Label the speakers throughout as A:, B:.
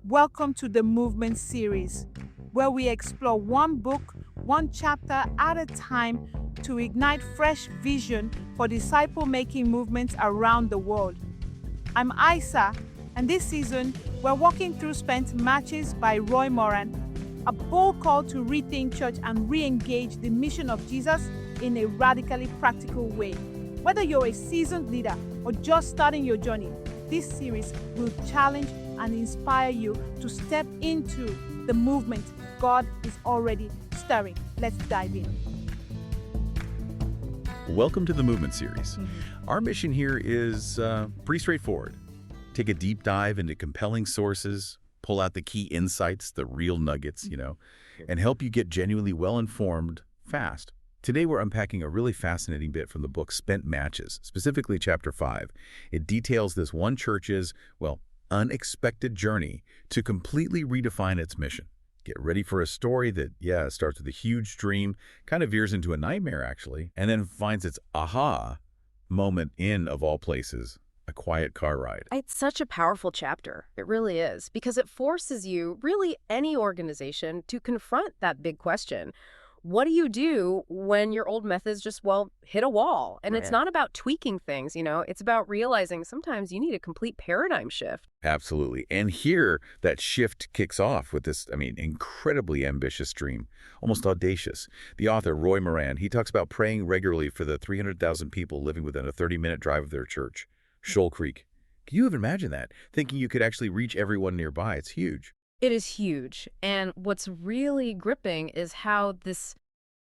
A: Welcome to the Movement series, where we explore one book, one chapter at a time to ignite fresh vision for disciple-making movements around the world. I'm Isa, and this season, we're walking through Spent Matches by Roy Moran, a bold call to rethink church and re-engage the mission of Jesus in a radically practical way. Whether you're a seasoned leader or just starting your journey, this series will challenge and inspire you to step into the movement God is already stirring. Let's dive in.
B: Welcome to the Movement series. Our mission here is pretty straightforward. Take a deep dive into compelling sources, pull out the key insights, the real nuggets, and help you get genuinely well-informed fast. Today we're unpacking a really fascinating bit from the book Spent Matches, specifically Chapter 5. It details this one church's, unexpected journey to completely redefine its mission. Get ready for a story that, starts with a huge dream, kind of veers into a nightmare actually, and then finds its aha moment in, of all places, a quiet car ride.
C: It's such a powerful chapter. It really is, because it forces you, really any organization, to confront that big question. What do you do when your old methods just, hit a wall? And It's not about tweaking things, it's about realizing sometimes you need a complete paradigm shift.
B: Absolutely. And here, that shift kicks off with this, incredibly ambitious dream, almost audacious. The author, Roy Moran, he talks about praying regularly for the 300,000 people living within a 30-minute drive of their church, Shoal Creek. Can you even imagine that? Thinking you could actually reach everyone nearby. It's huge.
C: It is huge. And what's really gripping is how this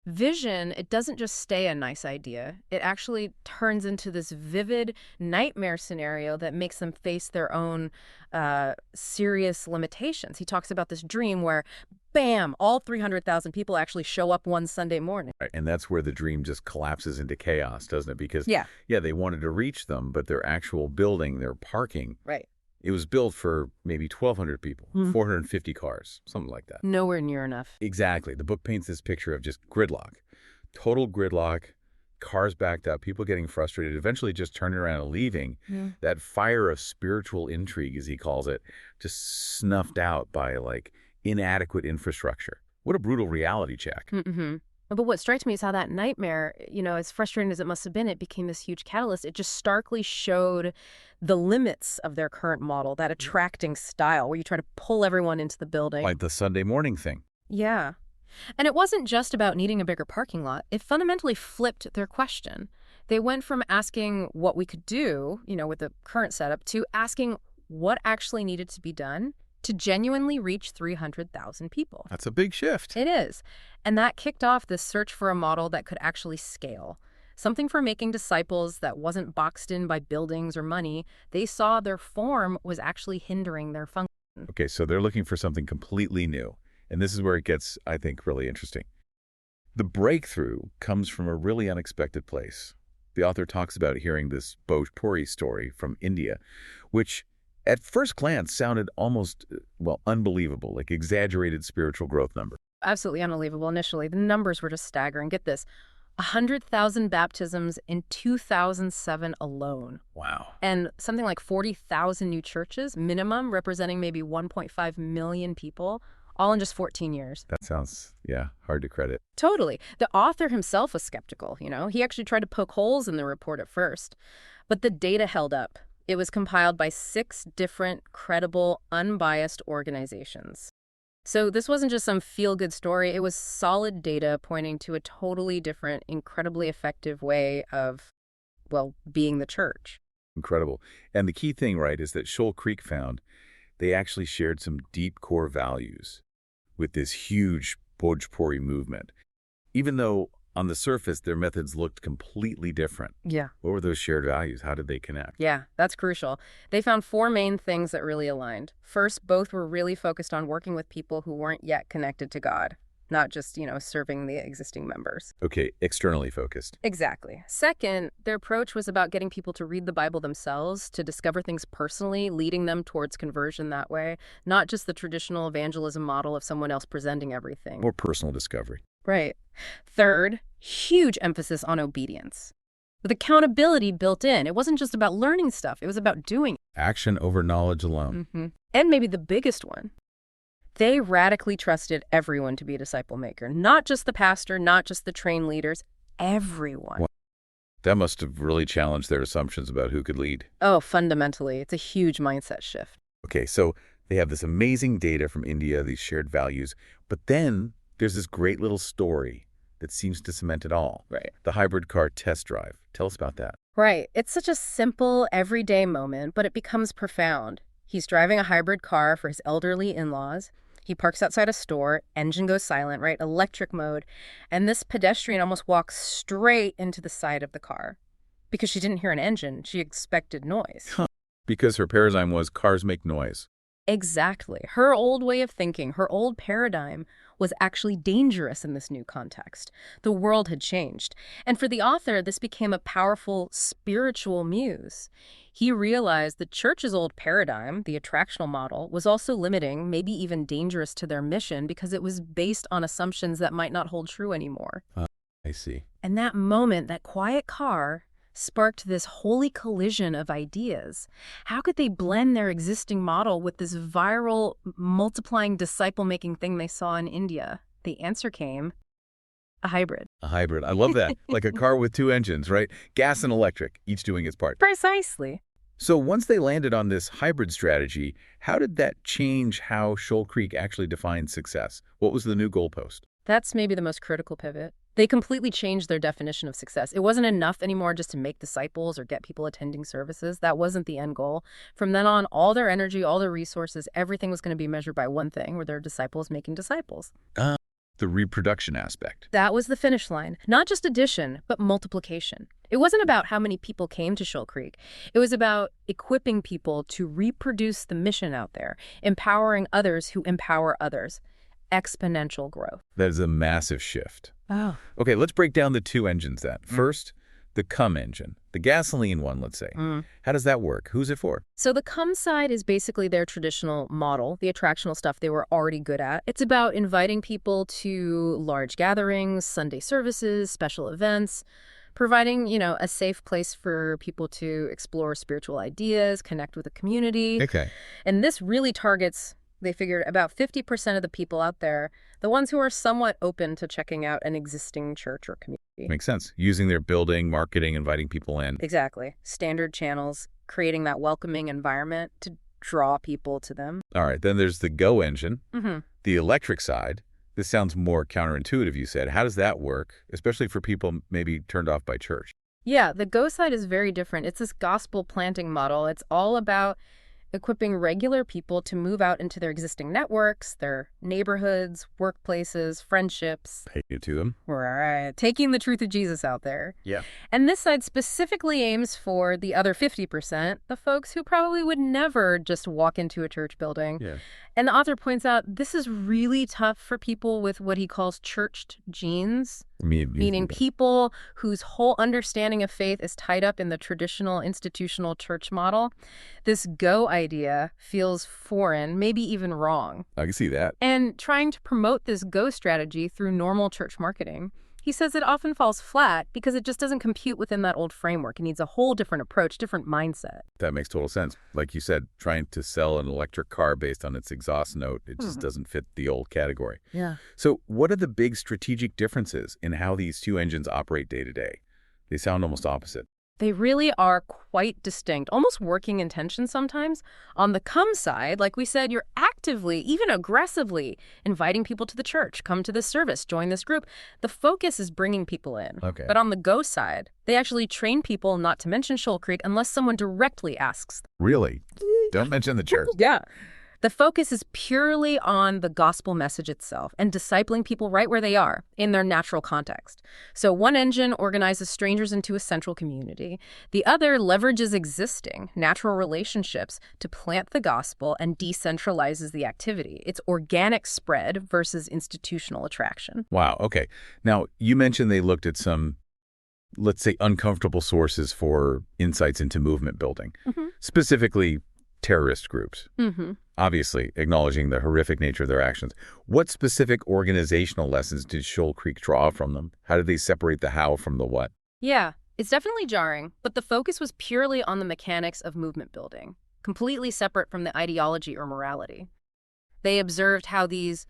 C: vision, it doesn't just stay a nice idea. It actually turns into this vivid nightmare scenario that makes them face their own serious limitations. He talks about this dream where, bam, all 300,000 people actually show up one Sunday morning.
B: Right. And that's where the dream just collapses into chaos, doesn't it? Because, they wanted to reach them, but their actual building, their parking, it was built for maybe 1,200 people, 450 cars, something like that.
C: Nowhere near enough.
B: Exactly. The book paints this picture of just gridlock, total gridlock, cars backed up, people getting frustrated, eventually just turning around and leaving. That fire of spiritual intrigue, as he calls it, just snuffed out by inadequate infrastructure. What a brutal reality check.
C: But what strikes me is how that nightmare, as frustrating as it must have been, it became this huge catalyst. It just starkly showed the limits of their current model, that attracting style where you try to pull everyone into the building.
B: Like the Sunday morning thing.
C: Yeah. And it wasn't just about needing a bigger parking lot. It fundamentally flipped their question. They went from asking what we could do, with the current setup, to asking what actually needed to be done to genuinely reach 300,000 people.
B: That's a big shift.
C: It is. And that kicked off this search for a model that could actually scale. Something for making disciples that wasn't boxed in by buildings or money. They saw their form was actually hindering their function.
B: Okay, so they're looking for something completely new. And this is where it gets, I think, really interesting. The breakthrough comes from a really unexpected place. The author talks about hearing this Bhojpuri story from India, which at first glance sounded almost, unbelievable, like exaggerated spiritual growth number.
C: Absolutely unbelievable initially. The numbers were just staggering. Get this, 100,000 baptisms in 2007 alone.
B: Wow.
C: And something like 40,000 new churches, minimum, representing maybe 1.5 million people, all in just 14 years.
B: That sounds, hard to credit.
C: Totally. The author himself was skeptical, He actually tried to poke holes in the report at first. But the data held up. It was compiled by 6 different, credible, unbiased organizations. So this wasn't just some feel-good story. It was solid data pointing to a totally different, incredibly effective way of, being the church.
B: Incredible. And the key thing, is that Shoal Creek found they actually shared some deep core values with this huge Bhojpuri movement. Even though on the surface, their methods looked completely different.
C: Yeah.
B: What were those shared values? How did they connect?
C: Yeah, that's crucial. They found 4 main things that really aligned. First, both were really focused on working with people who weren't yet connected to God, not just, serving the existing members.
B: Okay, externally focused.
C: Exactly. Second, their approach was about getting people to read the Bible themselves, to discover things personally, leading them towards conversion that way, not just the traditional evangelism model of someone else presenting everything.
B: More personal discovery.
C: Right. Third, huge emphasis on obedience. With accountability built in. It wasn't just about learning stuff. It was about doing it.
B: Action over knowledge alone.
C: And maybe the biggest one, they radically trusted everyone to be a disciple maker. Not just the pastor, not just the trained leaders, everyone.
B: Wow. That must have really challenged their assumptions about who could lead.
C: Oh, fundamentally, it's a huge mindset shift.
B: Okay, so they have this amazing data from India, these shared values, but then there's this great little story that seems to cement it all.
C: Right.
B: The hybrid car test drive. Tell us about that.
C: Right. It's such a simple, everyday moment, but it becomes profound. He's driving a hybrid car for his elderly in-laws. He parks outside a store, engine goes silent, right? Electric mode. And this pedestrian almost walks straight into the side of the car. Because she didn't hear an engine, she expected noise.
B: Because her paradigm was cars make noise.
C: Exactly. Her old way of thinking, her old paradigm was actually dangerous in this new context. The world had changed. And for the author, this became a powerful spiritual muse. He realized the church's old paradigm, the attractional model, was also limiting, maybe even dangerous to their mission because it was based on assumptions that might not hold true anymore.
B: I see.
C: And that moment, that quiet car, sparked this holy collision of ideas. How could they blend their existing model with this viral, multiplying disciple-making thing they saw in India? The answer came, a hybrid.
B: A hybrid. I love that. Like a car with two engines, right? Gas and electric, each doing its part.
C: Precisely.
B: So once they landed on this hybrid strategy, how did that change how Shoal Creek actually defined success? What was the new goalpost?
C: That's maybe the most critical pivot. They completely changed their definition of success. It wasn't enough anymore just to make disciples or get people attending services. That wasn't the end goal. From then on, all their energy, all their resources, everything was going to be measured by one thing, where their disciples making disciples.
B: The reproduction aspect.
C: That was the finish line. Not just addition, but multiplication. It wasn't about how many people came to Shoal Creek. It was about equipping people to reproduce the mission out there, empowering others who empower others. Exponential growth.
B: That is a massive shift.
C: Oh.
B: Okay, let's break down the two engines then. First, the CUM engine, the gasoline one, let's say. How does that work? Who's it for?
C: So the CUM side is basically their traditional model, the attractional stuff they were already good at. It's about inviting people to large gatherings, Sunday services, special events, providing, a safe place for people to explore spiritual ideas, connect with the community.
B: Okay.
C: And this really targets, they figured, about 50% of the people out there, the ones who are somewhat open to checking out an existing church or community.
B: Makes sense. Using their building, marketing, inviting people in.
C: Exactly. Standard channels, creating that welcoming environment to draw people to them.
B: All right, then there's the GO engine,
C: Mm-hmm.
B: the electric side. This sounds more counterintuitive, you said. How does that work, especially for people maybe turned off by church?
C: Yeah, the Go side is very different. It's this gospel planting model. It's all about equipping regular people to move out into their existing networks, their neighborhoods, workplaces, friendships.
B: Pay it to them.
C: Right. Taking the truth of Jesus out there.
B: Yeah.
C: And this side specifically aims for the other 50%, the folks who probably would never just walk into a church building.
B: Yeah.
C: And the author points out this is really tough for people with what he calls churched genes, meaning people whose whole understanding of faith is tied up in the traditional institutional church model. This Go idea feels foreign, maybe even wrong.
B: I can see that.
C: And trying to promote this Go strategy through normal church marketing, he says it often falls flat because it just doesn't compute within that old framework. It needs a whole different approach, different mindset.
B: That makes total sense. Like you said, trying to sell an electric car based on its exhaust note, it just doesn't fit the old category.
C: Yeah.
B: So what are the big strategic differences in how these two engines operate day to day? They sound almost opposite.
C: They really are quite distinct, almost working in tension sometimes. On the come side, like we said, you're actively, even aggressively, inviting people to the church, come to this service, join this group. The focus is bringing people in.
B: Okay.
C: But on the Go side, they actually train people not to mention Shoal Creek unless someone directly asks.
B: Really? Don't mention the church.
C: Yeah. The focus is purely on the gospel message itself and discipling people right where they are in their natural context. So one engine organizes strangers into a central community. The other leverages existing natural relationships to plant the gospel and decentralizes the activity. It's organic spread versus institutional attraction.
B: Wow. Okay. Now, you mentioned they looked at some, let's say, uncomfortable sources for insights into movement building, specifically terrorist groups. Obviously, acknowledging the horrific nature of their actions. What specific organizational lessons did Shoal Creek draw from them? How did they separate the how from the what?
C: Yeah, it's definitely jarring, but the focus was purely on the mechanics of movement building. completely separate from the ideology or morality. They observed how these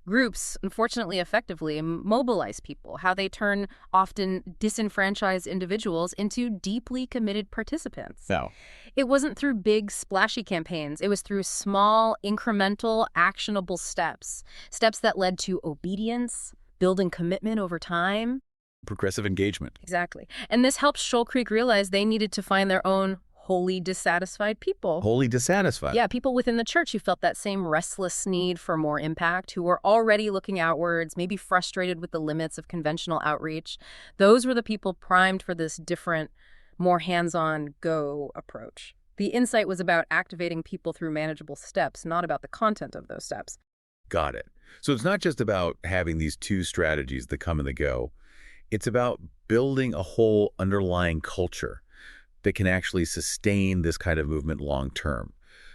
C: groups, unfortunately effectively, mobilize people, how they turn often disenfranchised individuals into deeply committed participants.
B: Now,
C: It wasn't through big, splashy campaigns. It was through small, incremental, actionable steps. Steps that led to obedience, building commitment over time.
B: progressive engagement.
C: Exactly. And this helped Shoal Creek realize they needed to find their own wholly dissatisfied people.
B: Wholly dissatisfied.
C: Yeah, people within the church who felt that same restless need for more impact, who were already looking outwards, maybe frustrated with the limits of conventional outreach. Those were the people primed for this different, more hands-on go approach. The insight was about activating people through manageable steps, not about the content of those steps.
B: Got it. So it's not just about having these two strategies, the come and the go. It's about building a whole underlying culture that can actually sustain this kind of movement long term.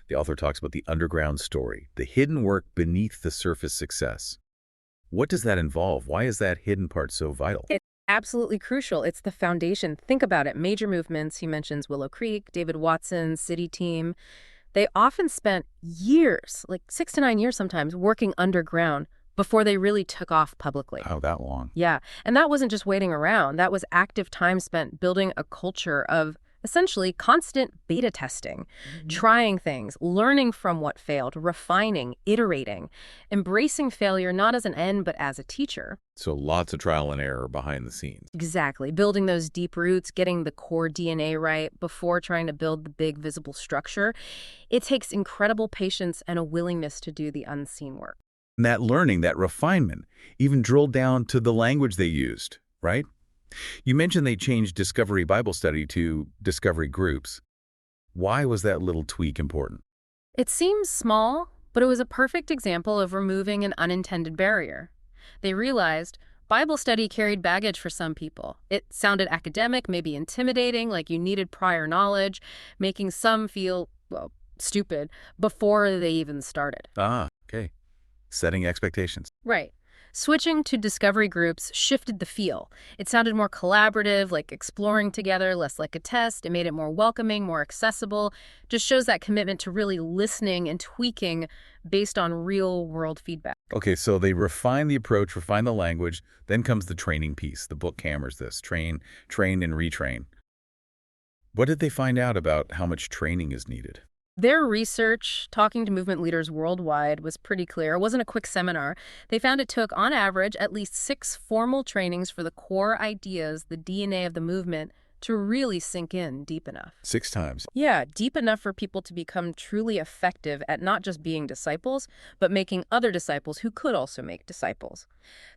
B: The author talks about the underground story, the hidden work beneath the surface success. What does that involve? Why is that hidden part so vital?
C: It's absolutely crucial. It's the foundation. Think about it. Major movements, he mentions Willow Creek, David Watson's City Team. They often spent years, like 6 to 9 years sometimes, working underground before they really took off publicly.
B: Oh, that long.
C: Yeah, and that wasn't just waiting around. That was active time spent building a culture of essentially constant beta testing, trying things, learning from what failed, refining, iterating, embracing failure not as an end but as a teacher.
B: So lots of trial and error behind the scenes.
C: Exactly. Building those deep roots, getting the core DNA right before trying to build the big visible structure. It takes incredible patience and a willingness to do the unseen work.
B: And that learning, that refinement, even drilled down to the language they used, right? You mentioned they changed Discovery Bible Study to Discovery Groups. Why was that little tweak important?
C: It seems small, but it was a perfect example of removing an unintended barrier. They realized Bible study carried baggage for some people. It sounded academic, maybe intimidating, like you needed prior knowledge, making some feel, well, stupid before they even started.
B: Ah, okay. Setting expectations.
C: Right. Switching to discovery groups shifted the feel. It sounded more collaborative, like exploring together, less like a test. It made it more welcoming, more accessible. Just shows that commitment to really listening and tweaking based on real-world feedback.
B: Okay, so they refine the approach, refine the language, then comes the training piece. The book hammers this. Train, and retrain. What did they find out about how much training is needed?
C: Their research, talking to movement leaders worldwide, was pretty clear. It wasn't a quick seminar. They found it took, on average, at least 6 formal trainings for the core ideas, the DNA of the movement, to really sink in deep enough.
B: 6 times.
C: Yeah, deep enough for people to become truly effective at not just being disciples, but making other disciples who could also make disciples.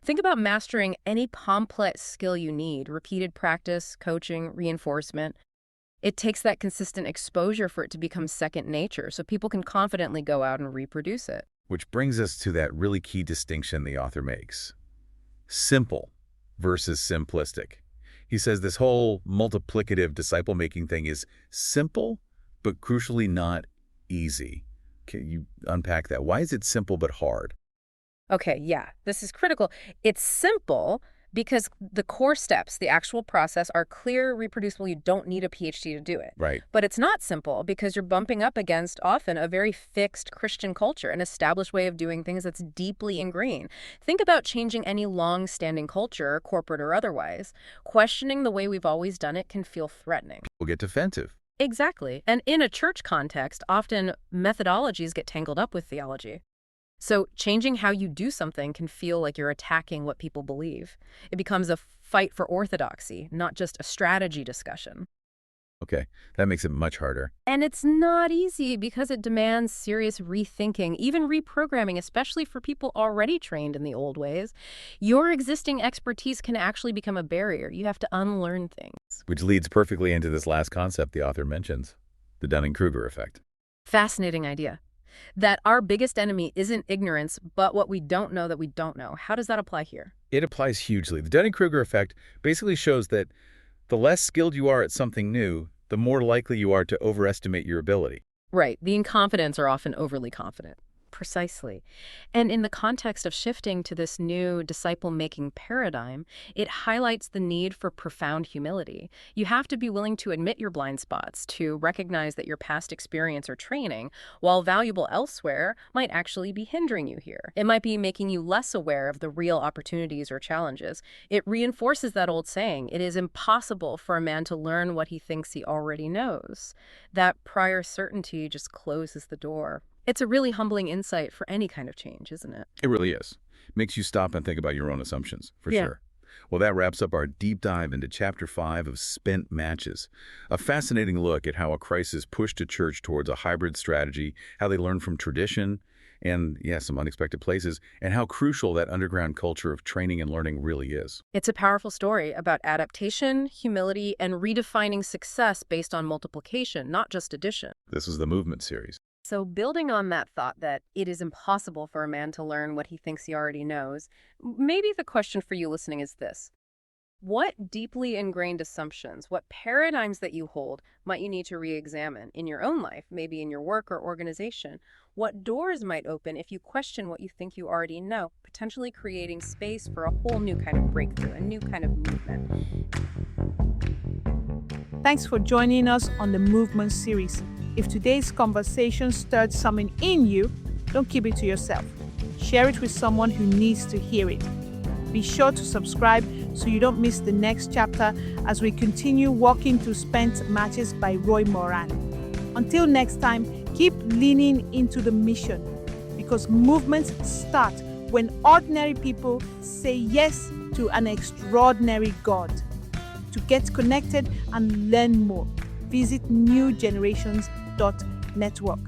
C: Think about mastering any complex skill you need, repeated practice, coaching, reinforcement. It takes that consistent exposure for it to become second nature, so people can confidently go out and reproduce it.
B: Which brings us to that really key distinction the author makes. Simple versus simplistic. He says this whole multiplicative disciple-making thing is simple, but crucially not easy. Can you unpack that? Why is it simple but hard?
C: Okay, yeah, this is critical. It's simple because the core steps, the actual process, are clear, reproducible. You don't need a PhD to do it.
B: Right.
C: But it's not simple because you're bumping up against often a very fixed Christian culture, an established way of doing things that's deeply ingrained. Think about changing any long-standing culture, corporate or otherwise. Questioning the way we've always done it can feel threatening.
B: We'll get defensive.
C: Exactly. And in a church context, often methodologies get tangled up with theology. So changing how you do something can feel like you're attacking what people believe. It becomes a fight for orthodoxy, not just a strategy discussion.
B: Okay, that makes it much harder.
C: And it's not easy because it demands serious rethinking, even reprogramming, especially for people already trained in the old ways. Your existing expertise can actually become a barrier. You have to unlearn things.
B: Which leads perfectly into this last concept the author mentions, the Dunning-Kruger effect.
C: Fascinating idea. That our biggest enemy isn't ignorance, but what we don't know that we don't know. How does that apply here?
B: It applies hugely. The Dunning-Kruger effect basically shows that the less skilled you are at something new, the more likely you are to overestimate your ability.
C: Right. The incompetents are often overly confident. Precisely. And in the context of shifting to this new disciple-making paradigm, it highlights the need for profound humility. You have to be willing to admit your blind spots, to recognize that your past experience or training, while valuable elsewhere, might actually be hindering you here. It might be making you less aware of the real opportunities or challenges. It reinforces that old saying, it is impossible for a man to learn what he thinks he already knows. That prior certainty just closes the door. It's a really humbling insight for any kind of change, isn't it?
B: It really is. Makes you stop and think about your own assumptions, for
C: Yeah.
B: sure. Well, that wraps up our deep dive into Chapter 5 of Spent Matches. A fascinating look at how a crisis pushed a church towards a hybrid strategy, how they learned from tradition, and, yeah, some unexpected places, and how crucial that underground culture of training and learning really is.
C: It's a powerful story about adaptation, humility, and redefining success based on multiplication, not just addition.
B: This is the Movement series.
C: So building on that thought that it is impossible for a man to learn what he thinks he already knows, maybe the question for you listening is this. What deeply ingrained assumptions, what paradigms that you hold might you need to re-examine in your own life, maybe in your work or organization? What doors might open if you question what you think you already know, potentially creating space for a whole new kind of breakthrough, a new kind of movement?
A: Thanks for joining us on the Movement series. If today's conversation stirred something in you, don't keep it to yourself. Share it with someone who needs to hear it. Be sure to subscribe so you don't miss the next chapter as we continue walking through Spent Matches by Roy Moran. Until next time, keep leaning into the mission, because movements start when ordinary people say yes to an extraordinary God. To get connected and learn more, visit newgenerations.network.